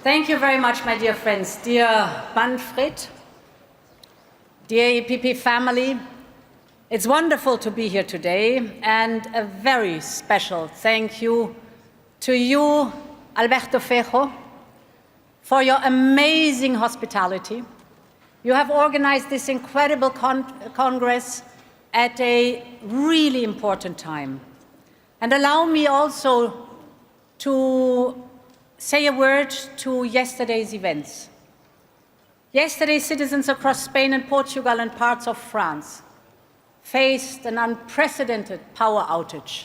Thank you very much, my dear friends. Dear Manfred, dear EPP family, it's wonderful to be here today, and a very special thank you to you, Alberto Fejo, for your amazing hospitality. You have organized this incredible Congress at a really important time. And allow me also to say a word to yesterday's events. Yesterday, citizens across Spain and Portugal and parts of France faced an unprecedented power outage.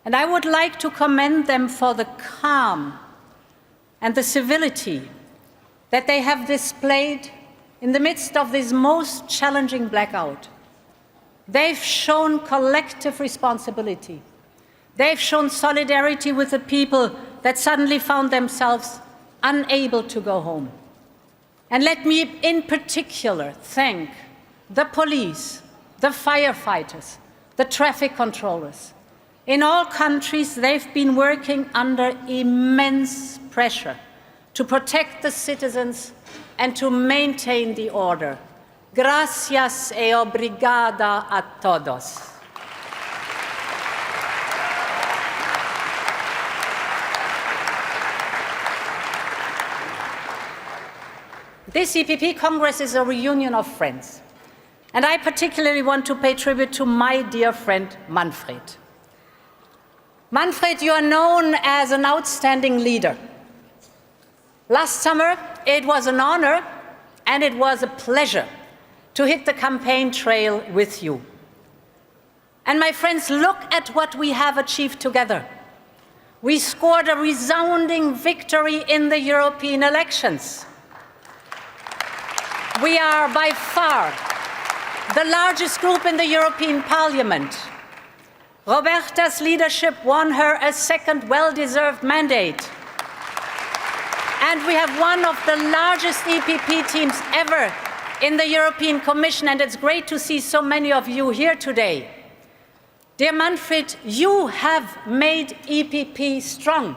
And I would like to commend them for the calm and the civility that they have displayed in the midst of this most challenging blackout. They've shown collective responsibility. They've shown solidarity with the people that suddenly found themselves unable to go home. And let me in particular thank the police, the firefighters, the traffic controllers. In all countries, they've been working under immense pressure to protect the citizens and to maintain the order. Gracias e obrigada a todos. This EPP Congress is a reunion of friends, and I particularly want to pay tribute to my dear friend Manfred. Manfred, you are known as an outstanding leader. Last summer, it was an honor and it was a pleasure to hit the campaign trail with you. And my friends, look at what we have achieved together. We scored a resounding victory in the European elections. We are by far the largest group in the European Parliament. Roberta's leadership won her a second well-deserved mandate. And we have one of the largest EPP teams ever in the European Commission, and it's great to see so many of you here today. Dear Manfred, you have made EPP strong.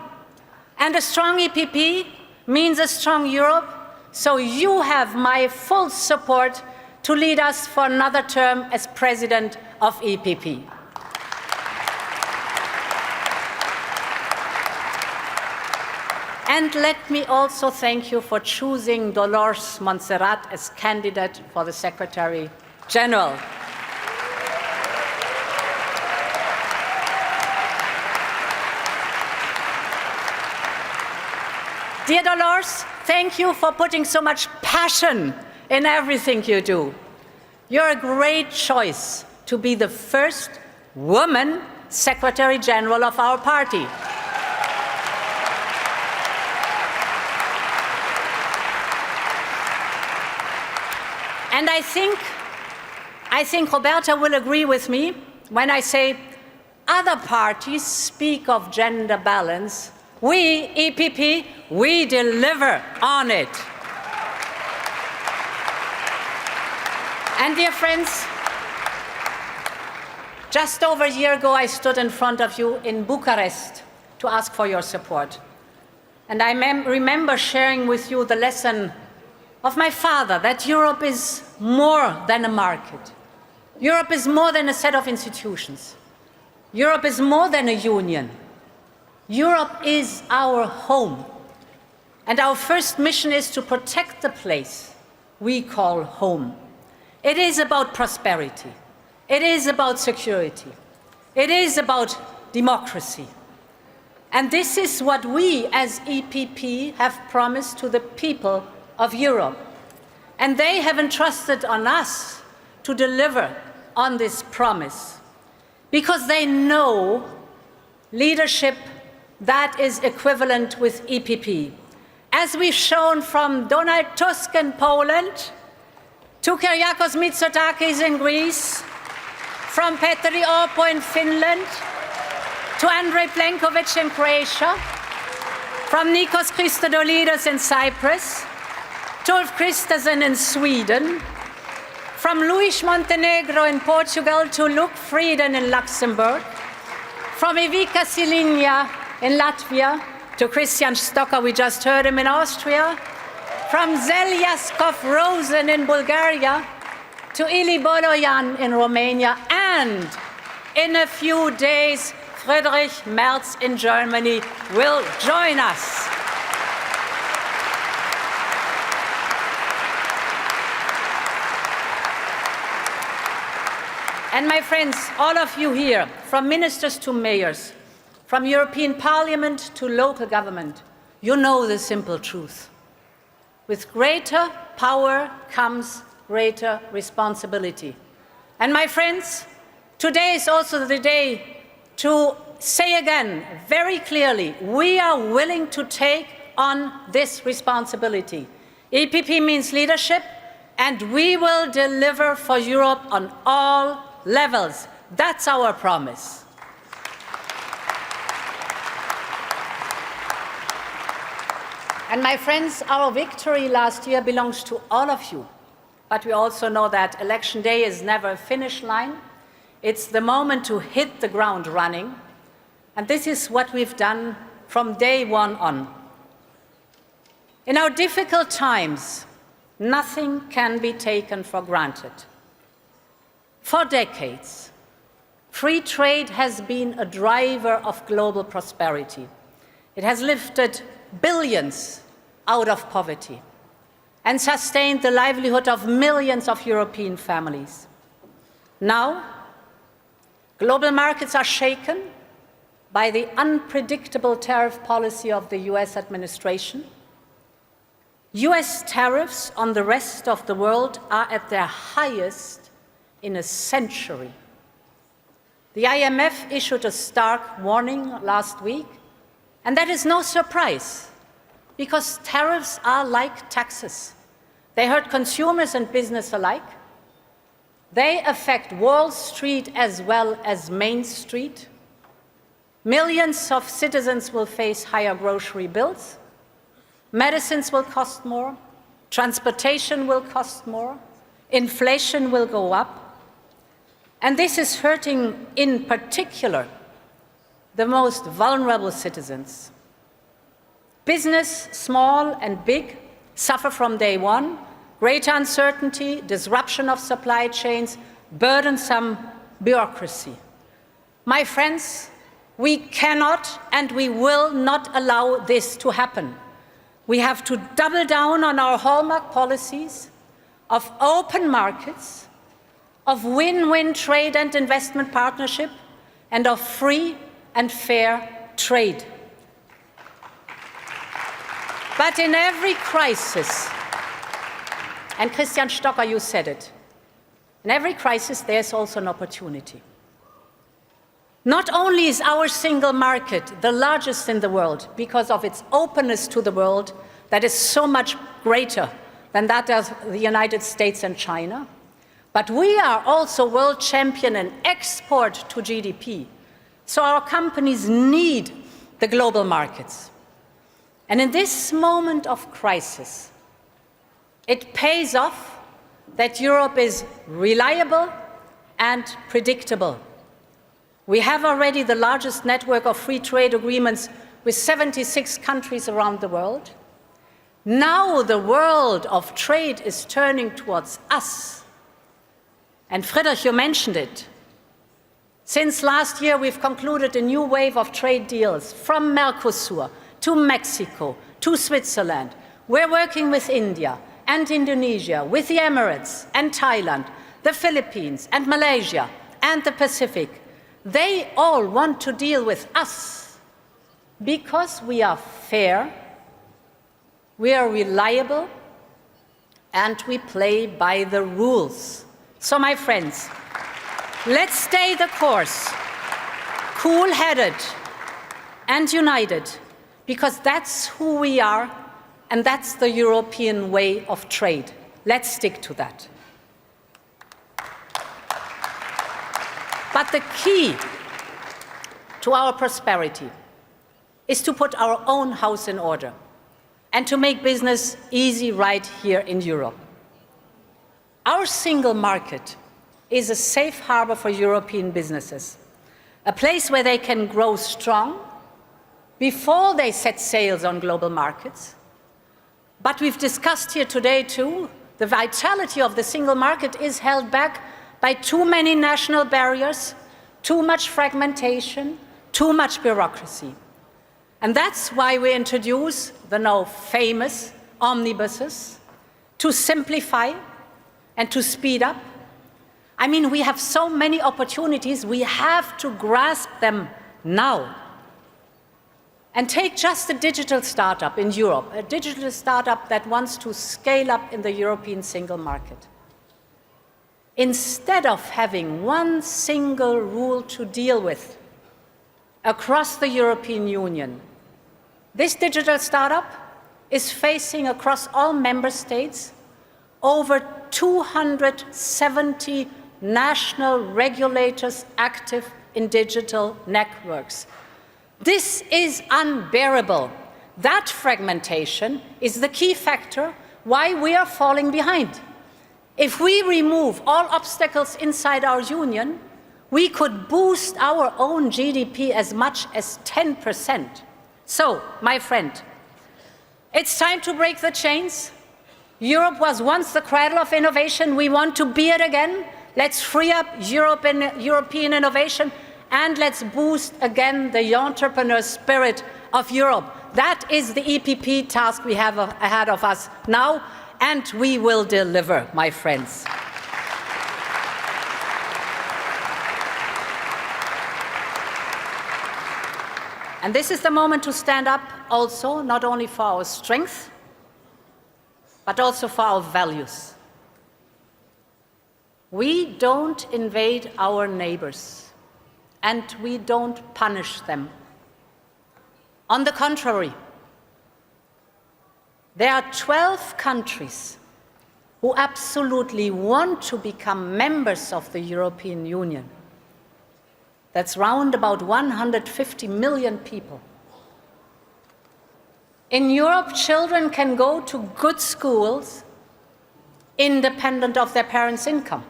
And a strong EPP means a strong Europe, so you have my full support to lead us for another term as President of EPP. And let me also thank you for choosing Dolors Montserrat as candidate for the Secretary General. Dear Dolores, thank you for putting so much passion in everything you do. You're a great choice to be the first woman Secretary General of our party. And I think Roberta will agree with me when I say other parties speak of gender balance. We, EPP, we deliver on it. And dear friends, just over a year ago, I stood in front of you in Bucharest to ask for your support. And I remember sharing with you the lesson of my father, that Europe is more than a market. Europe is more than a set of institutions. Europe is more than a union. Europe is our home. And our first mission is to protect the place we call home. It is about prosperity. It is about security. It is about democracy. And this is what we as EPP have promised to the people of Europe. And they have entrusted on us to deliver on this promise, because they know leadership that is equivalent with EPP. As we've shown from Donald Tusk in Poland, to Kyriakos Mitsotakis in Greece, from Petteri Orpo in Finland, to Andrej Plenković in Croatia, from Nikos Christodoulides in Cyprus, to Ulf Kristersson in Sweden, from Luis Montenegro in Portugal to Luc Frieden in Luxembourg, from Ivica Silinia in Latvia to Christian Stocker, we just heard him in Austria, from Zelyaskov Rosen in Bulgaria, to Ili Boloyan in Romania, and in a few days, Friedrich Merz in Germany will join us. And my friends, all of you here, from ministers to mayors, from European Parliament to local government, you know the simple truth. With greater power comes greater responsibility. And my friends, today is also the day to say again very clearly, we are willing to take on this responsibility. EPP means leadership, and we will deliver for Europe on all levels. That's our promise. And my friends, our victory last year belongs to all of you. But we also know that election day is never a finish line. It's the moment to hit the ground running. And this is what we've done from day one on. In our difficult times, nothing can be taken for granted. For decades, free trade has been a driver of global prosperity. It has lifted billions out of poverty and sustained the livelihood of millions of European families. Now, global markets are shaken by the unpredictable tariff policy of the US administration. US tariffs on the rest of the world are at their highest in a century. The IMF issued a stark warning last week, and that is no surprise, because tariffs are like taxes. They hurt consumers and business alike. They affect Wall Street as well as Main Street. Millions of citizens will face higher grocery bills. Medicines will cost more. Transportation will cost more. Inflation will go up. And this is hurting, in particular, the most vulnerable citizens. Business, small and big, suffer from day one. Greater uncertainty, disruption of supply chains, burdensome bureaucracy. My friends, we cannot and we will not allow this to happen. We have to double down on our hallmark policies of open markets, of win-win trade and investment partnership, and of free and fair trade. But in every crisis, and Christian Stocker, you said it, in every crisis there's also an opportunity. Not only is our single market the largest in the world because of its openness to the world that is so much greater than that of the United States and China, but we are also world champion in export to GDP. So our companies need the global markets. And in this moment of crisis, it pays off that Europe is reliable and predictable. We have already the largest network of free trade agreements with 76 countries around the world. Now the world of trade is turning towards us. And Friedrich, you mentioned it. Since last year, we've concluded a new wave of trade deals from Mercosur to Mexico to Switzerland. We're working with India and Indonesia, with the Emirates and Thailand, the Philippines and Malaysia and the Pacific. They all want to deal with us because we are fair, we are reliable, and we play by the rules. So, my friends, let's stay the course, cool-headed and united, because that's who we are, and that's the European way of trade. Let's stick to that. But the key to our prosperity is to put our own house in order and to make business easy right here in Europe. Our single market is a safe harbor for European businesses, a place where they can grow strong, before they set sails on global markets. But we've discussed here today too, the vitality of the single market is held back by too many national barriers, too much fragmentation, too much bureaucracy. And that's why we introduce the now famous omnibuses to simplify and to speed up. I mean, we have so many opportunities, we have to grasp them now. And take just a digital startup in Europe, a digital startup that wants to scale up in the European single market. Instead of having one single rule to deal with across the European Union, this digital startup is facing across all member states over 270 national regulators active in digital networks. This is unbearable. That fragmentation is the key factor why we are falling behind. If we remove all obstacles inside our union, we could boost our own GDP as much as 10%. So, my friend, it's time to break the chains. Europe was once the cradle of innovation. We want to be it again. Let's free up European innovation, and let's boost again the entrepreneur spirit of Europe. That is the EPP task we have ahead of us now, and we will deliver, my friends. And this is the moment to stand up also, not only for our strength, but also for our values. We don't invade our neighbors, and we don't punish them. On the contrary, there are 12 countries who absolutely want to become members of the European Union. That's round about 150 million people. In Europe, children can go to good schools independent of their parents' income.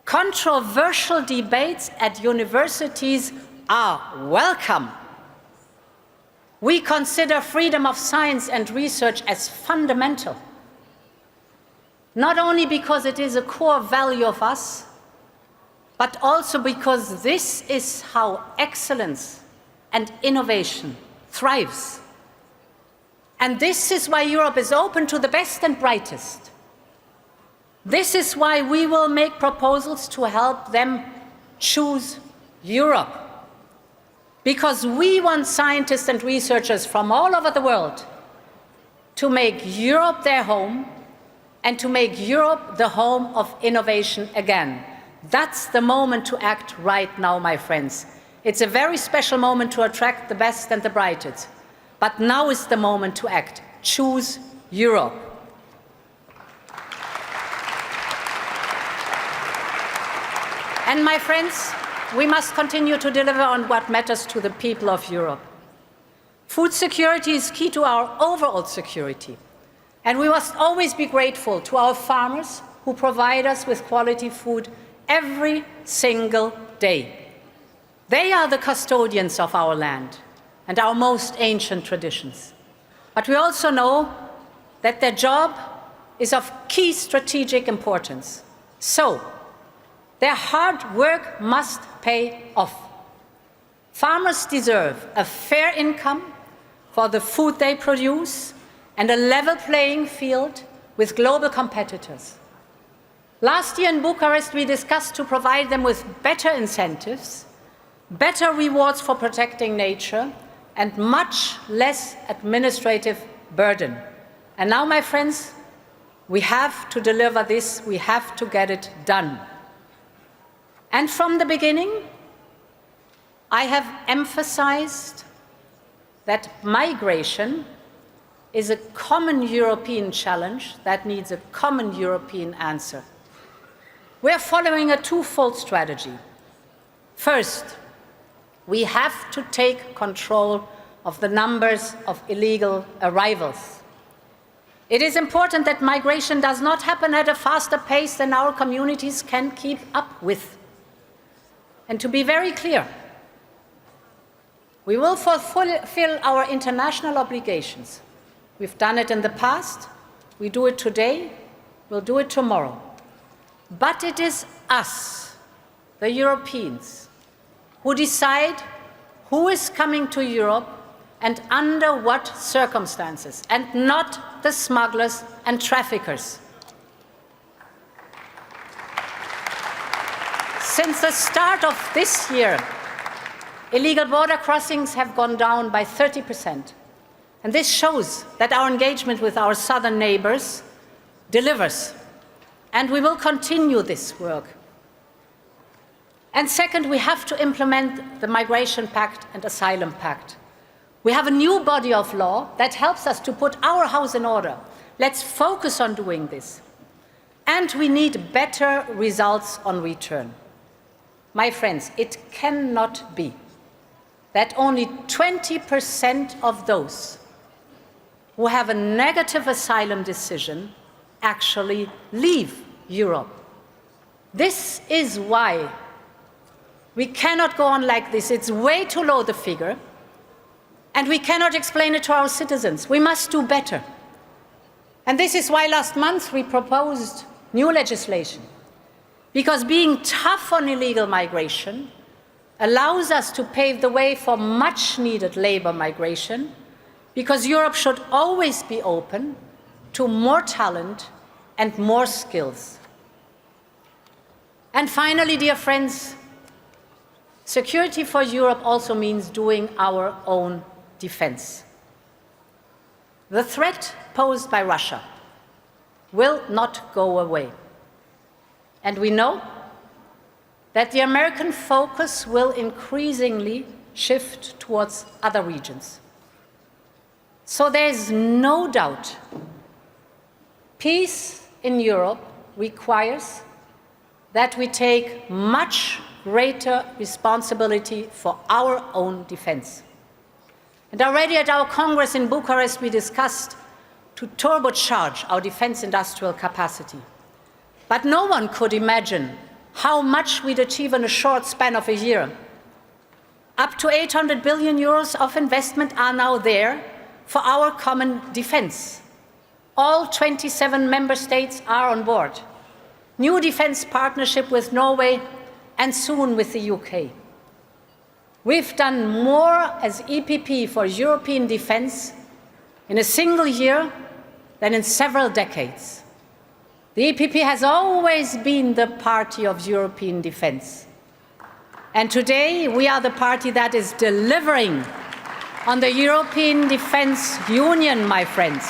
Controversial debates at universities are welcome. We consider freedom of science and research as fundamental, not only because it is a core value of us, but also because this is how excellence and innovation thrives. And this is why Europe is open to the best and brightest. This is why we will make proposals to help them choose Europe. Because we want scientists and researchers from all over the world to make Europe their home and to make Europe the home of innovation again. That's the moment to act right now, my friends. It's a very special moment to attract the best and the brightest. But now is the moment to act. Choose Europe. And my friends, we must continue to deliver on what matters to the people of Europe. Food security is key to our overall security. And we must always be grateful to our farmers who provide us with quality food every single day. They are the custodians of our land and our most ancient traditions. But we also know that their job is of key strategic importance. So, their hard work must pay off. Farmers deserve a fair income for the food they produce and a level playing field with global competitors. Last year in Bucharest, we discussed to provide them with better incentives, better rewards for protecting nature, and much less administrative burden. And now, my friends, we have to deliver this, we have to get it done. And from the beginning, I have emphasized that migration is a common European challenge that needs a common European answer. We are following a twofold strategy. First, we have to take control of the numbers of illegal arrivals. It is important that migration does not happen at a faster pace than our communities can keep up with. And to be very clear, We will fulfill our international obligations. We've done it in the past, we do it today, we'll do it tomorrow. But it is us, the Europeans, who decide who is coming to Europe and under what circumstances, and not the smugglers and traffickers. Since the start of this year, illegal border crossings have gone down by 30%. And this shows that our engagement with our southern neighbors delivers. And we will continue this work. And second, we have to implement the Migration Pact and Asylum Pact. We have a new body of law that helps us to put our house in order. Let's focus on doing this. And we need better results on return. My friends, it cannot be that only 20% of those who have a negative asylum decision actually leave Europe. This is why we cannot go on like this. It's way too low, the figure, and we cannot explain it to our citizens. We must do better. And this is why last month we proposed new legislation, because being tough on illegal migration allows us to pave the way for much-needed labor migration, because Europe should always be open to more talent and more skills. And finally, dear friends, security for Europe also means doing our own defense. The threat posed by Russia will not go away. And we know that the American focus will increasingly shift towards other regions. So there is no doubt peace in Europe requires that we take much greater responsibility for our own defense. And already at our Congress in Bucharest, we discussed to turbocharge our defense industrial capacity. But no one could imagine how much we'd achieve in a short span of a year. Up to 800 billion euros of investment are now there for our common defense. All 27 member states are on board. New defense partnership with Norway and soon with the UK. We've done more as EPP for European defense in a single year than in several decades. The EPP has always been the party of European defense. And today we are the party that is delivering on the European Defense Union, my friends.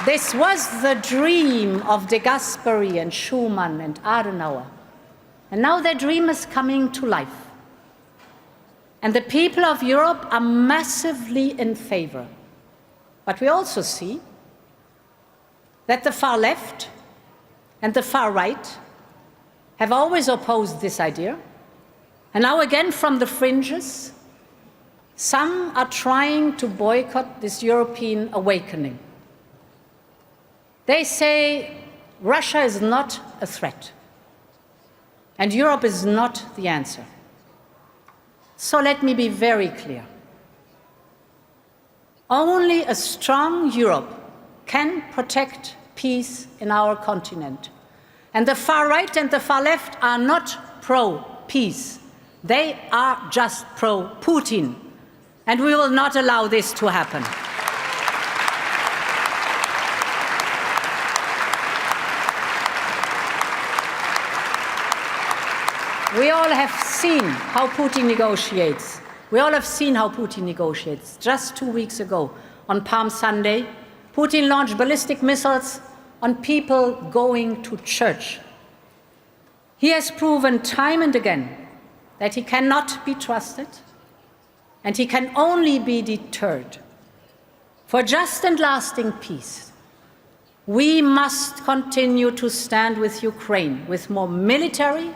This was the dream of De Gasperi and Schuman and Adenauer. And now their dream is coming to life. And the people of Europe are massively in favor. But we also see that the far left and the far right have always opposed this idea. And now again from the fringes, some are trying to boycott this European awakening. They say Russia is not a threat, and Europe is not the answer. So let me be very clear. Only a strong Europe can protect peace in our continent. And the far right and the far left are not pro-peace. They are just pro-Putin. And we will not allow this to happen. We all have seen how Putin negotiates. We all have seen how Putin negotiates. Just 2 weeks ago, on Palm Sunday, Putin launched ballistic missiles on people going to church. He has proven time and again that he cannot be trusted, and he can only be deterred. For just and lasting peace, we must continue to stand with Ukraine with more military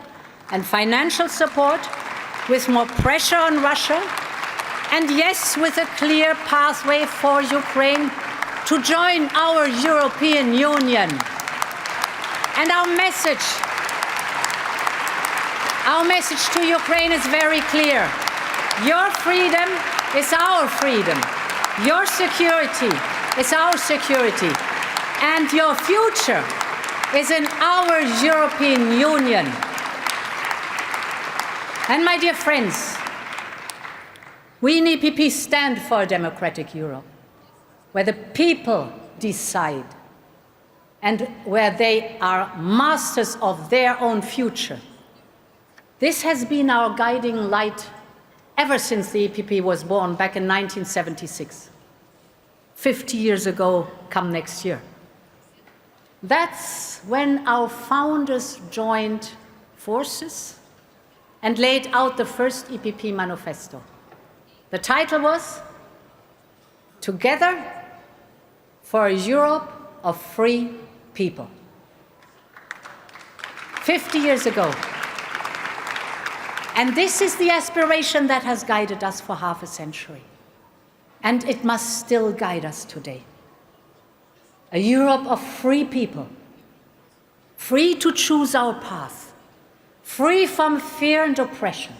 and financial support, with more pressure on Russia, and yes, with a clear pathway for Ukraine to join our European Union. And our message Our message to Ukraine is very clear. Your freedom is our freedom. Your security is our security. And your future is in our European Union. And my dear friends, we in EPP stand for a democratic Europe, where the people decide and where they are masters of their own future. This has been our guiding light ever since the EPP was born back in 1976. 50 years ago, come next year. That's when our founders joined forces and laid out the first EPP manifesto. The title was Together for a Europe of Free People. 50 years ago. And this is the aspiration that has guided us for half a century. And it must still guide us today. A Europe of free people, free to choose our path, free from fear and oppression,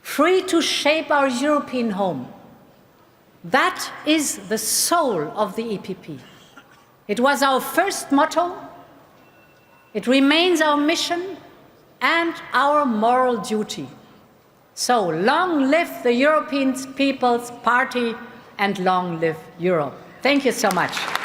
free to shape our European home. That is the soul of the EPP. It was our first motto, it remains our mission and our moral duty. So long live the European People's Party and long live Europe. Thank you so much.